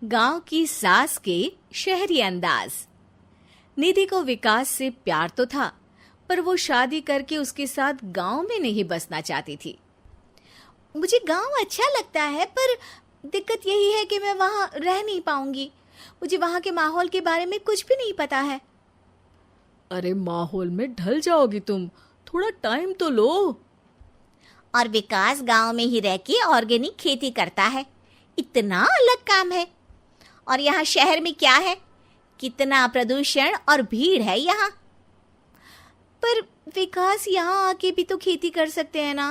गांव की सास के शहरी अंदाज। निधि को विकास से प्यार तो था, पर वो शादी करके उसके साथ गांव में नहीं बसना चाहती थी। मुझे गांव अच्छा लगता है, पर दिक्कत यही है कि मैं वहां रह नहीं पाऊंगी। मुझे वहां के माहौल के बारे में कुछ भी नहीं पता है। अरे माहौल में ढल जाओगी तुम, थोड़ा टाइम तो लो। और विकास गांव में ही रह के ऑर्गेनिक खेती करता है, इतना अलग काम है। और यहाँ शहर में क्या है, कितना प्रदूषण और भीड़ है यहाँ। पर विकास यहाँ आके भी तो खेती कर सकते हैं ना।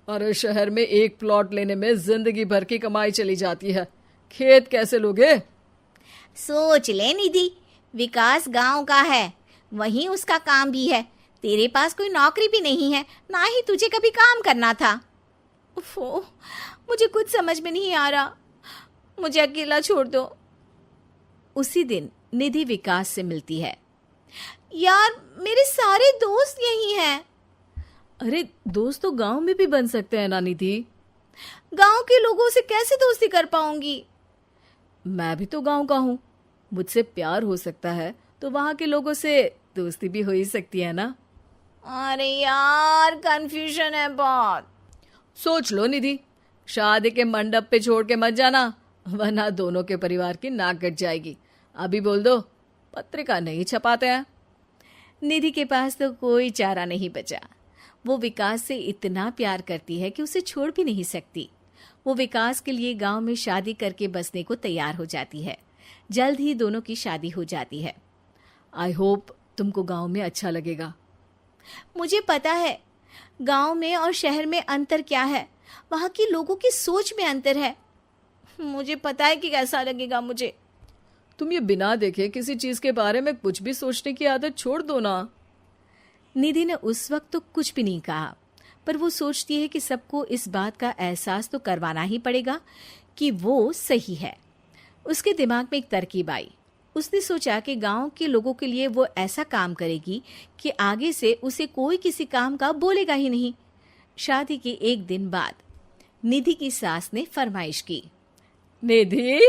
अरे शहर में एक प्लॉट लेने में जिंदगी भर की कमाई चली जाती है, खेत कैसे लोगे? सोच ले निधि, विकास गांव का है, वहीं उसका काम भी है। तेरे पास कोई नौकरी भी नहीं है, ना ही तुझे कभी काम करना था। उफ़ो, मुझे कुछ समझ में नहीं आ रहा, मुझे अकेला छोड़ दो। उसी दिन निधि विकास से मिलती है। यार, मेरे सारे दोस्त यही हैं। अरे दोस्त तो गांव में भी बन सकते हैं ना निधि। गांव के लोगों से कैसे दोस्ती कर पाऊंगी? मैं भी तो गांव का हूँ, मुझसे प्यार हो सकता है तो वहां के लोगों से दोस्ती भी हो ही सकती है ना। अरे यार, कंफ्यूजन है बहुत। सोच लो निधि, शादी के मंडप पे छोड़ के मत जाना, वरना दोनों के परिवार की नाक कट जाएगी। अभी बोल दो, पत्रिका नहीं छपाते हैं। निधि के पास तो कोई चारा नहीं बचा। वो विकास से इतना प्यार करती है कि उसे छोड़ भी नहीं सकती। वो विकास के लिए गांव में शादी करके बसने को तैयार हो जाती है। जल्द ही दोनों की शादी हो जाती है। आई होप तुमको गांव में अच्छा लगेगा। मुझे पता है गांव में और शहर में अंतर क्या है, वहां के लोगों की सोच में अंतर है। मुझे पता है कि कैसा लगेगा मुझे। तुम ये बिना देखे किसी चीज के बारे में कुछ भी सोचने की आदत छोड़ दो ना। निधि ने उस वक्त तो कुछ भी नहीं कहा, पर वो सोचती है कि सबको इस बात का एहसास तो करवाना ही पड़ेगा कि वो सही है। उसके दिमाग में एक तरकीब आई। उसने सोचा कि गांव के लोगों के लिए वो ऐसा काम करेगी कि आगे से उसे कोई किसी काम का बोलेगा ही नहीं। शादी के एक दिन बाद निधि की सास ने फरमाइश की। निधि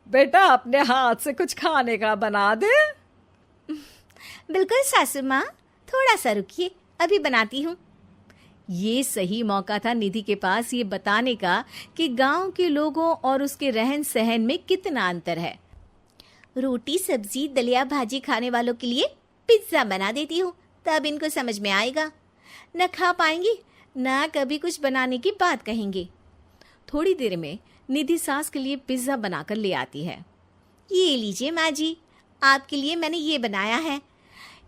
बेटा, अपने हाथ से कुछ खाने का बना दे। बिल्कुल सासू माँ, थोड़ा सा रुकिए, अभी बनाती हूँ। ये सही मौका था निधि के पास ये बताने का कि गांव के लोगों और उसके रहन सहन में कितना अंतर है। रोटी सब्जी दलिया भाजी खाने वालों के लिए पिज्जा बना देती हूँ, तब इनको समझ में आएगा। न खा पाएंगी, न कभी कुछ बनाने की बात कहेंगे। थोड़ी देर में निधि सास के लिए पिज्जा बनाकर ले आती है। ये लीजिए माँ जी, आपके लिए मैंने ये बनाया है।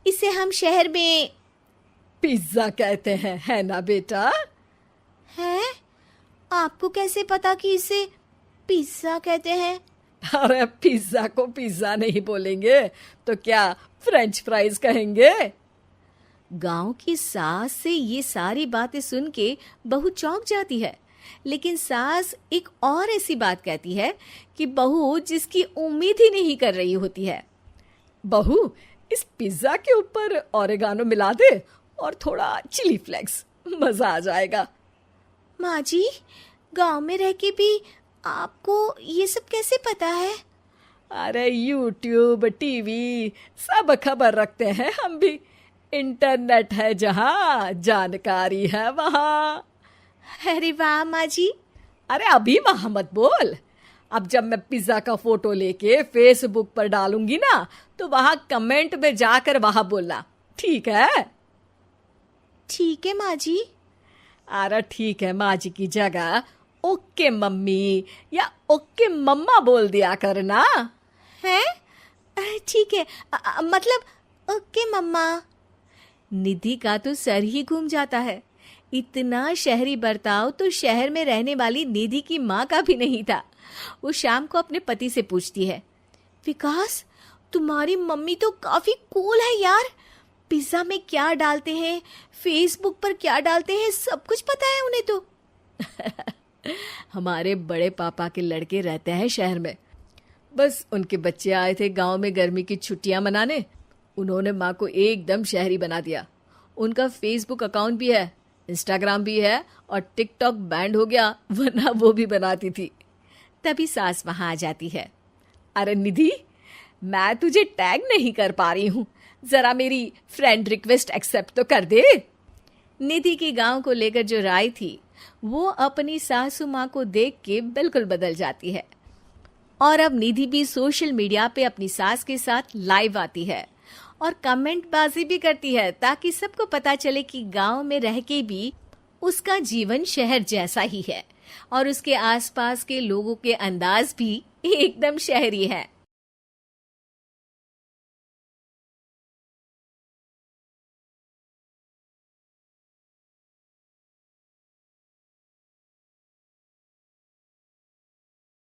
इसे हम शहर में पिज्जा कहते हैं, है ना बेटा? है? आपको कैसे पता कि इसे पिज्जा कहते हैं? अरे पिज्जा को पिज्जा नहीं बोलेंगे तो क्या फ्रेंच फ्राइज कहेंगे? गांव की सास से ये सारी बातें सुन के बहू चौंक जाती है, लेकिन सास एक और ऐसी बात कहती है कि बहू जिसकी उम्मीद ही नहीं कर रही होती है। बहू, इस पिज्जा के ऊपर ओरेगानो मिला दे और थोड़ा चिली फ्लेक्स, मजा आ जाएगा। माँ जी, गांव में रह के भी आपको ये सब कैसे पता है? अरे यूट्यूब टीवी सब खबर रखते हैं हम भी। इंटरनेट है जहाँ, जानकारी है वहाँ। अरे वाह माँ जी। अरे अभी वहाँ मत बोल, अब जब मैं पिज्जा का फोटो लेके फेसबुक पर डालूंगी ना, तो वहाँ कमेंट में जाकर वहाँ बोलना, ठीक है? ठीक है माँ जी। अरे ठीक है माँ जी की जगह ओके मम्मी या ओके मम्मा बोल दिया करना। है? ठीक है, मतलब ओके मम्मा। निधि का तो सर ही घूम जाता है। इतना शहरी बर्ताव तो शहर में रहने वाली निधि की माँ का भी नहीं था। वो शाम को अपने पति से पूछती है, विकास, तुम्हारी मम्मी तो काफी कूल है यार। पिज्जा में क्या डालते हैं, फेसबुक पर क्या डालते हैं, सब कुछ पता है उन्हें तो। हमारे बड़े पापा के लड़के रहते हैं शहर में, बस उनके बच्चे आए थे गांव में गर्मी की छुट्टियां मनाने। उन्होंने माँ को एकदम शहरी बना दिया। उनका फेसबुक अकाउंट भी है, इंस्टाग्राम भी है और टिकटॉक बैंड हो गया, वरना वो भी बनाती थी। तभी सास वहां आ जाती है। अरे निधि, मैं तुझे टैग नहीं कर पा रही हूँ, जरा मेरी फ्रेंड रिक्वेस्ट एक्सेप्ट तो कर दे। निधि की गांव को लेकर जो राय थी वो अपनी सासू माँ को देख के बिल्कुल बदल जाती है। और अब निधि भी सोशल मीडिया पे अपनी सास के साथ लाइव आती है और कमेंट बाजी भी करती है, ताकि सबको पता चले कि गांव में रह के भी उसका जीवन शहर जैसा ही है और उसके आसपास के लोगों के अंदाज भी एकदम शहरी है।